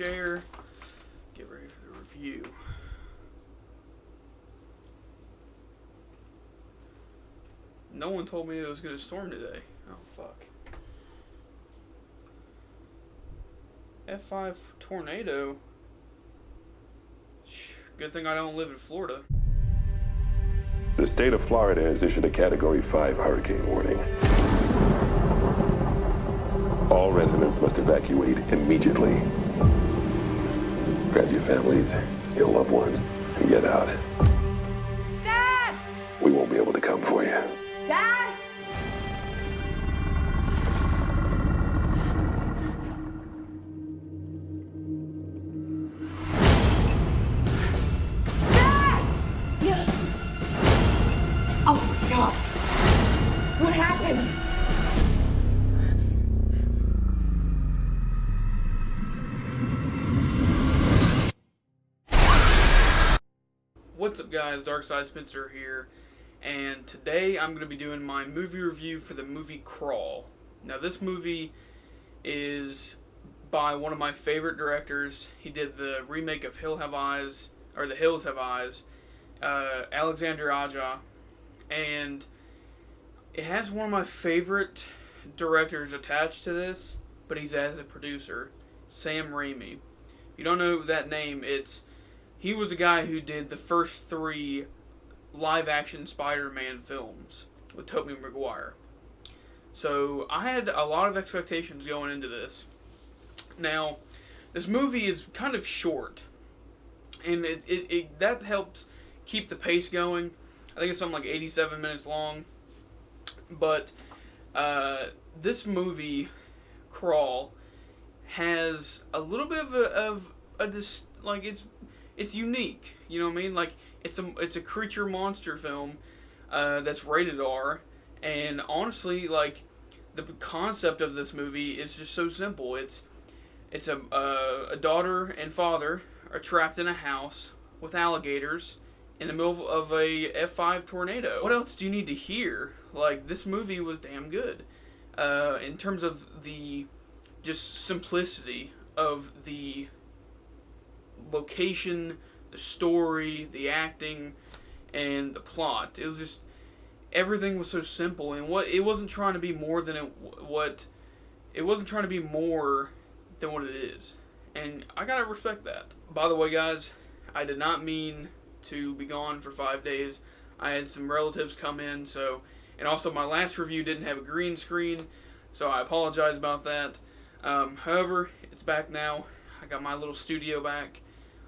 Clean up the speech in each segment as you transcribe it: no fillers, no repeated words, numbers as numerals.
share. Get ready for the review. No one told me it was going to storm today. Oh, fuck. F5 tornado. Good thing I don't live in Florida. The state of Florida has issued a Category 5 hurricane warning. All residents must evacuate immediately. Grab your families, your loved ones, and get out. Dad! We won't be able to come for you. Dad! Dad! Yeah. Oh, God. What happened? What's up, guys? Darkside Spencer here, and today I'm going to be doing my movie review for the movie Crawl. Now, this movie is by one of my favorite directors. He did the remake of Hill Have Eyes, or The Hills Have Eyes, Alexander Aja, and it has one of my favorite directors attached to this, but he's as a producer, Sam Raimi. If you don't know that name, he was a guy who did the first 3 live-action Spider-Man films with Tobey Maguire. So I had a lot of expectations going into this. Now, this movie is kind of short, and that helps keep the pace going. I think it's something like 87 minutes long. But this movie, Crawl, has a little bit of it's unique, you know what I mean? Like, it's a creature monster film that's rated R, and honestly, like, the concept of this movie is just so simple. It's a daughter and father are trapped in a house with alligators in the middle of a F5 tornado. What else do you need to hear? Like, this movie was damn good in terms of the just simplicity of the location, the story, the acting, and the plot. It was just, everything was so simple, and it wasn't trying to be more than it wasn't trying to be more than what it is, and I gotta respect that. By the way, guys, I did not mean to be gone for 5 days. I had some relatives come in, and also my last review didn't have a green screen, so I apologize about that. However, it's back now. I got my little studio back,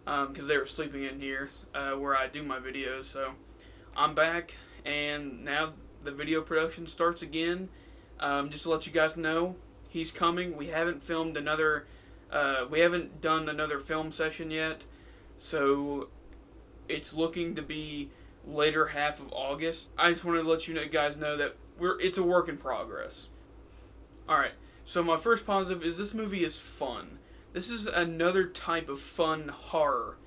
because they were sleeping in here where I do my videos. So I'm back, and now the video production starts again. Just to let you guys know, he's coming. We haven't done another film session yet, so it's looking to be later half of August. I just wanted to let you guys know that it's a work in progress. Alright, so my first positive is this movie is fun. This is another type of fun horror,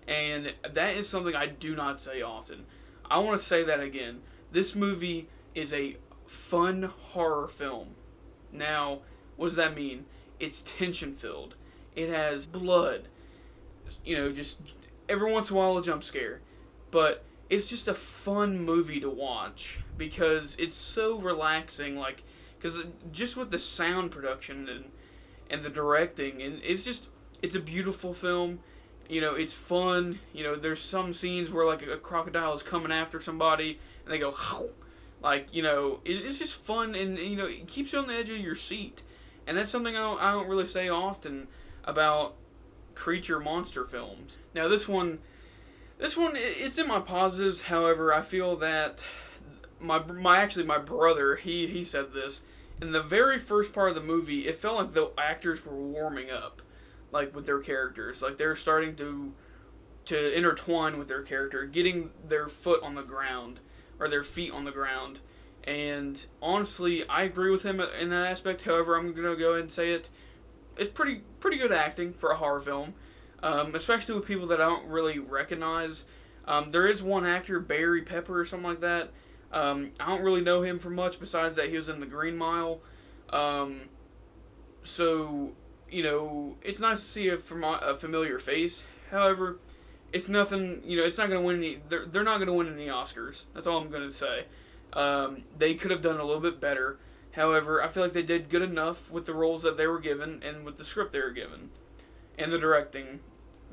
and that is something I do not say often. I want to say that again. This movie is a fun horror film. Now, what does that mean? It's tension-filled. It has blood. You know, just every once in a while a jump scare. But it's just a fun movie to watch because it's so relaxing. Like, because just with the sound production and the directing, and it's a beautiful film. You know, it's fun. You know, there's some scenes where, like, a crocodile is coming after somebody and they go like, you know, it's just fun, and you know, it keeps you on the edge of your seat. And that's something I don't really say often about creature monster films. Now this one it's in my positives. However, I feel that my brother, he said this in the very first part of the movie. It felt like the actors were warming up, like, with their characters, like they're starting to intertwine with their character, getting their foot on the ground or their feet on the ground. And honestly, I agree with him in that aspect. However, I'm gonna go ahead and say it's pretty good acting for a horror film, especially with people that I don't really recognize. There is one actor, Barry Pepper or something like that. I don't really know him for much besides that he was in The Green Mile. So it's nice to see a familiar face. However, it's nothing, it's not going to win any, they're not going to win any Oscars. That's all I'm going to say. They could have done a little bit better. However, I feel like they did good enough with the roles that they were given and with the script they were given and the direction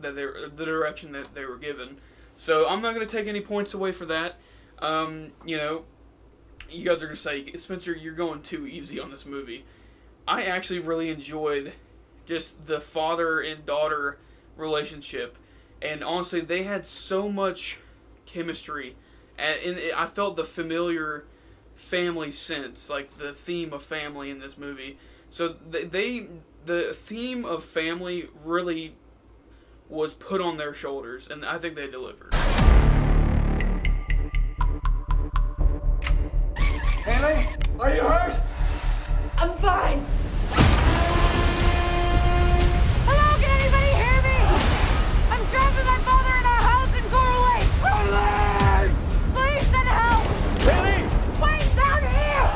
that they were given. So I'm not going to take any points away for that. You guys are going to say, Spencer, you're going too easy on this movie. I actually really enjoyed just the father and daughter relationship. And honestly, they had so much chemistry. And I felt the familiar family sense, like the theme of family in this movie. So the theme of family really was put on their shoulders, and I think they delivered. Haley, are you hurt? I'm fine. Hello, can anybody hear me? I'm trapped with my father in our house in Coral Lake. Please send help. Haley! Wait, down here.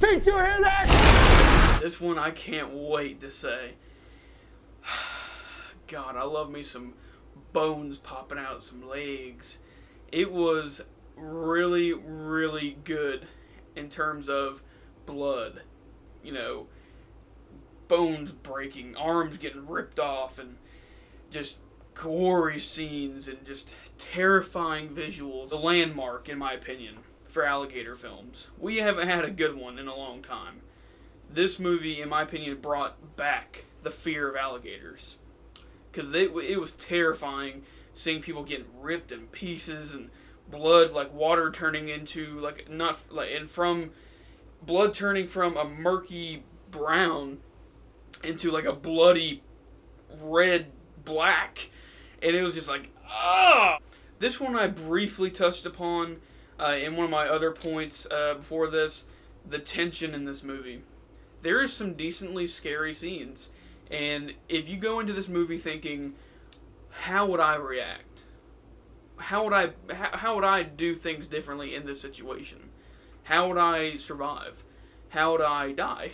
Pete, you hear that? This one I can't wait to say. God, I love me some bones popping out, some legs. It was really, really good in terms of blood. Bones breaking, arms getting ripped off, and just gory scenes and just terrifying visuals. The landmark, in my opinion, for alligator films. We haven't had a good one in a long time. This movie, in my opinion, brought back the fear of alligators. Because it was terrifying seeing people getting ripped in pieces and blood, like water turning into, blood turning from a murky brown into like a bloody red black. And it was just like, ah! This one I briefly touched upon in one of my other points before this, the tension in this movie. There is some decently scary scenes. And if you go into this movie thinking, how would I react? How would I do things differently in this situation? How would I survive? How would I die?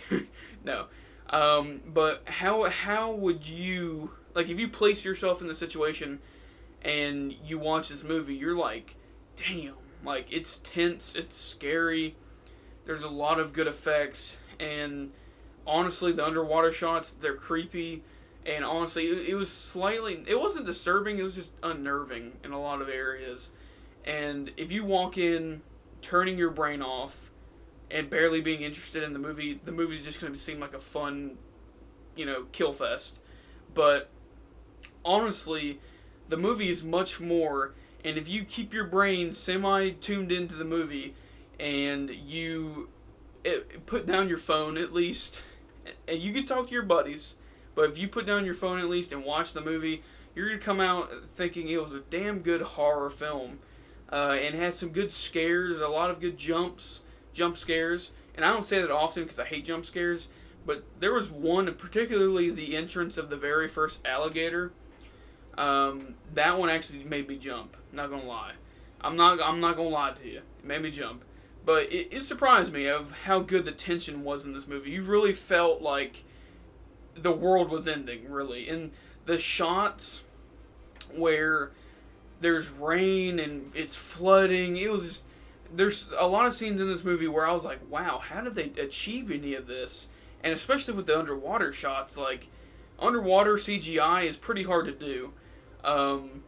No. But how would you, like, if you place yourself in the situation and you watch this movie, you're like, damn, like, it's tense, it's scary, there's a lot of good effects, and honestly, the underwater shots, they're creepy, and honestly, it wasn't disturbing, it was just unnerving in a lot of areas. And if you walk in turning your brain off and barely being interested in the movie's just going to seem like a fun, kill fest. But honestly, the movie is much more, and if you keep your brain semi-tuned into the movie and you put down your phone at least, and you can talk to your buddies, but if you put down your phone at least and watch the movie, you're going to come out thinking it was a damn good horror film. And had some good scares, a lot of good jump scares. And I don't say that often because I hate jump scares, but there was one, particularly the entrance of the very first alligator. That one actually made me jump. Not gonna lie. I'm not gonna lie to you. It made me jump. But it surprised me of how good the tension was in this movie. You really felt like the world was ending, really. And the shots where there's rain and it's flooding, it was just, there's a lot of scenes in this movie where I was like, wow, how did they achieve any of this? And especially with the underwater shots, like, underwater CGI is pretty hard to do. And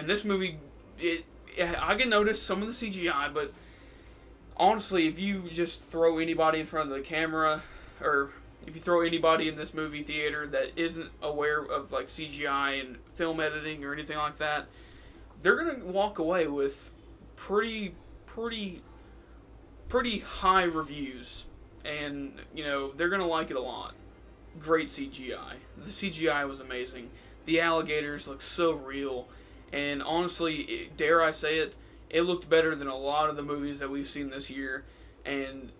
this movie, I can notice some of the CGI, but honestly, if you just throw anybody in front of the camera, or if you throw anybody in this movie theater that isn't aware of, like, CGI and film editing or anything like that, they're going to walk away with pretty high reviews. And, they're going to like it a lot. Great CGI. The CGI was amazing. The alligators look so real. And honestly, dare I say it, it looked better than a lot of the movies that we've seen this year. And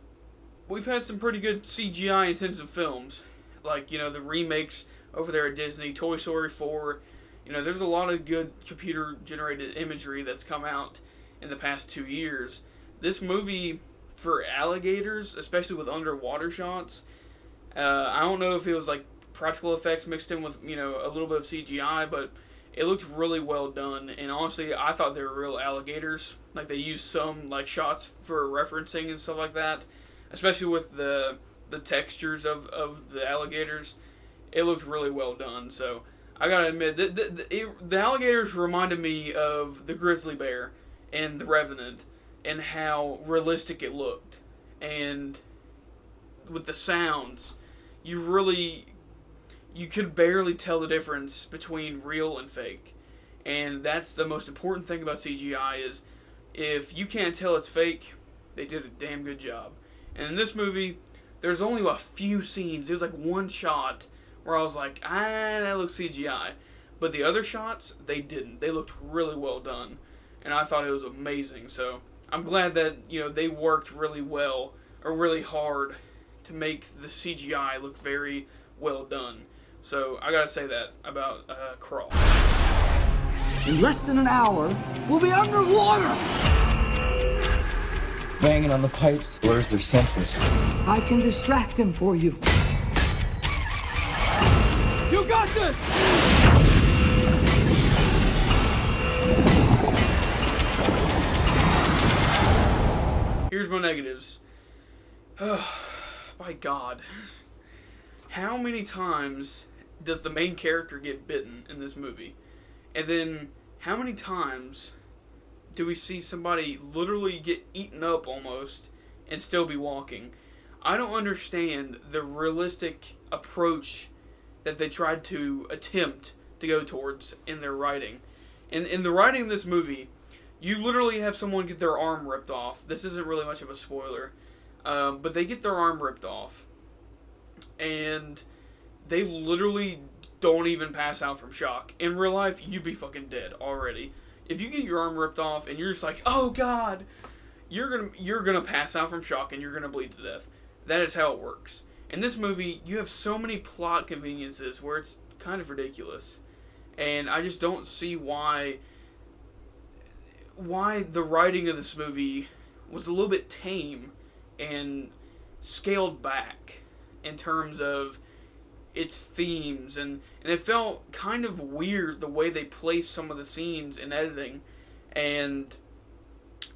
we've had some pretty good CGI intensive films. Like, the remakes over there at Disney, Toy Story 4. There's a lot of good computer-generated imagery that's come out in the past 2 years. This movie, for alligators, especially with underwater shots, I don't know if it was like practical effects mixed in with, you know, a little bit of CGI, but it looked really well done. And honestly, I thought they were real alligators. Like, they used some like shots for referencing and stuff like that, especially with the textures of the alligators. It looked really well done. So I gotta admit, the alligators reminded me of the grizzly bear and the Revenant, and how realistic it looked. And with the sounds, you could barely tell the difference between real and fake. And that's the most important thing about CGI, is if you can't tell it's fake, they did a damn good job. And in this movie, there's only a few scenes. It was like one shot where I was like, that looks CGI. But the other shots, they didn't. They looked really well done. And I thought it was amazing. So I'm glad that, you know, they worked really well, or really hard, to make the CGI look very well done. So I gotta say that about Crawl. In less than an hour, we'll be underwater! Banging on the pipes. Where's their senses? I can distract them for you. You got this! Here's my negatives. My God. How many times does the main character get bitten in this movie? And then, how many times do we see somebody literally get eaten up almost and still be walking? I don't understand the realistic approach that they tried to attempt to go towards in their writing. In the writing of this movie, you literally have someone get their arm ripped off. This isn't really much of a spoiler, but they get their arm ripped off, and they literally don't even pass out from shock. In real life, you'd be fucking dead already. If you get your arm ripped off and you're just like, oh God, you're gonna pass out from shock and you're gonna bleed to death. That is how it works. In this movie, you have so many plot conveniences where it's kind of ridiculous, and I just don't see why the writing of this movie was a little bit tame and scaled back in terms of its themes, and it felt kind of weird the way they placed some of the scenes in editing, and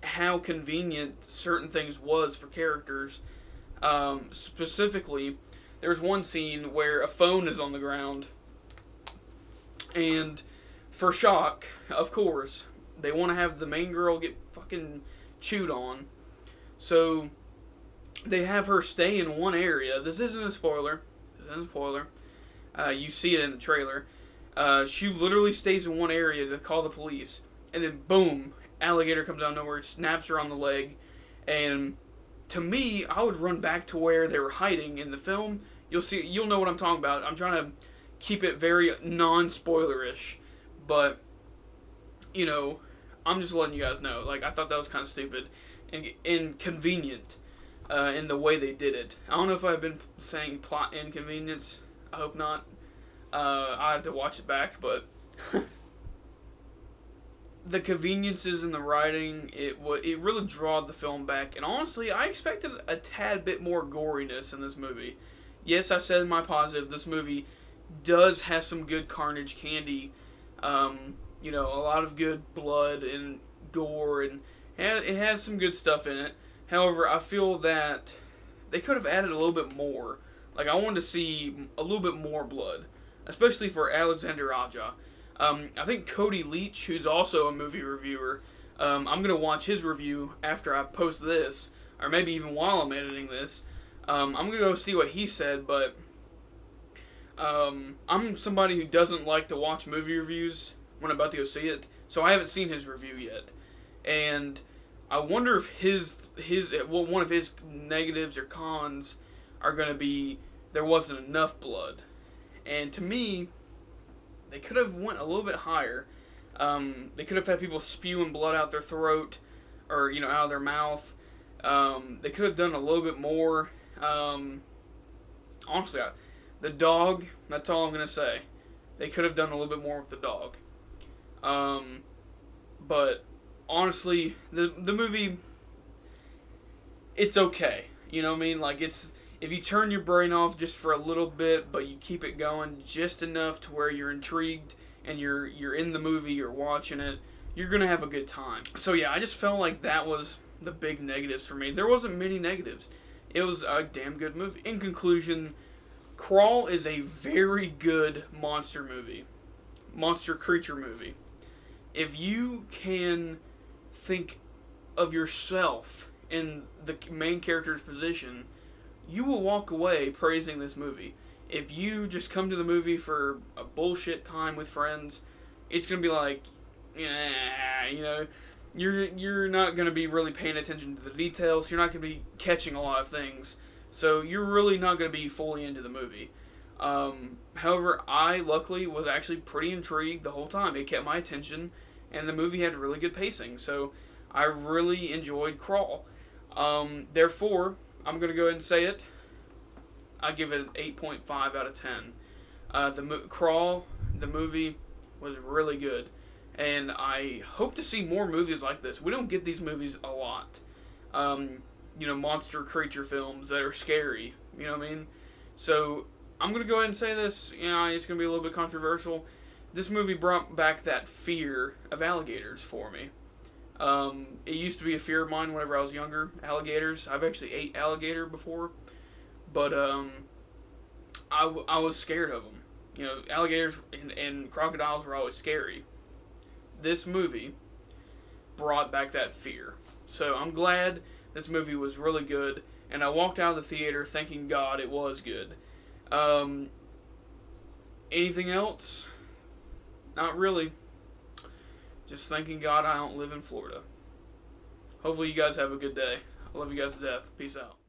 how convenient certain things was for characters. Specifically, there's one scene where a phone is on the ground, and for shock, of course, they want to have the main girl get fucking chewed on, so they have her stay in one area. This isn't a spoiler. You see it in the trailer. She literally stays in one area to call the police, and then boom, alligator comes out of nowhere, snaps her on the leg, and to me, I would run back to where they were hiding in the film. You'll know what I'm talking about. I'm trying to keep it very non-spoilerish, but you know, I'm just letting you guys know. Like, I thought that was kind of stupid and inconvenient in the way they did it. I don't know if I've been saying plot inconvenience. I hope not. I have to watch it back, but the conveniences in the writing, it really drawed the film back. And honestly, I expected a tad bit more goriness in this movie. Yes, I said in my positive, this movie does have some good carnage candy. You know, a lot of good blood and gore, and it has some good stuff in it. However, I feel that they could have added a little bit more. Like, I wanted to see a little bit more blood, especially for Alexander Aja. I think Cody Leach, who's also a movie reviewer, I'm going to watch his review after I post this, or maybe even while I'm editing this. I'm going to go see what he said, but I'm somebody who doesn't like to watch movie reviews when I'm about to go see it, so I haven't seen his review yet. And I wonder if one of his negatives or cons are going to be there wasn't enough blood. And to me, they could have went a little bit higher. They could have had people spewing blood out their throat, or, you know, out of their mouth. They could have done a little bit more. Honestly, the dog, that's all I'm going to say. They could have done a little bit more with the dog. But the movie, it's okay. You know what I mean? Like, if you turn your brain off just for a little bit, but you keep it going just enough to where you're intrigued and you're in the movie, you're watching it, you're gonna have a good time. So yeah, I just felt like that was the big negatives for me. There wasn't many negatives. It was a damn good movie. In conclusion, Crawl is a very good monster creature movie. If you can think of yourself in the main character's position, you will walk away praising this movie. If you just come to the movie for a bullshit time with friends, it's gonna be like, yeah, you know, you're not gonna be really paying attention to the details. You're not gonna be catching a lot of things, so you're really not gonna be fully into the movie. However, I luckily was actually pretty intrigued the whole time. It kept my attention, and the movie had really good pacing, so I really enjoyed Crawl. Therefore, I'm going to go ahead and say it. I give it an 8.5 out of 10. Crawl, the movie, was really good. And I hope to see more movies like this. We don't get these movies a lot. You know, monster creature films that are scary. You know what I mean? So, I'm going to go ahead and say this. You know, it's going to be a little bit controversial. This movie brought back that fear of alligators for me. It used to be a fear of mine whenever I was younger, alligators. I've actually ate alligator before, but I was scared of them. You know, alligators and crocodiles were always scary. This movie brought back that fear. So I'm glad this movie was really good, and I walked out of the theater thanking God it was good. Anything else? Not really. Just thanking God I don't live in Florida. Hopefully you guys have a good day. I love you guys to death. Peace out.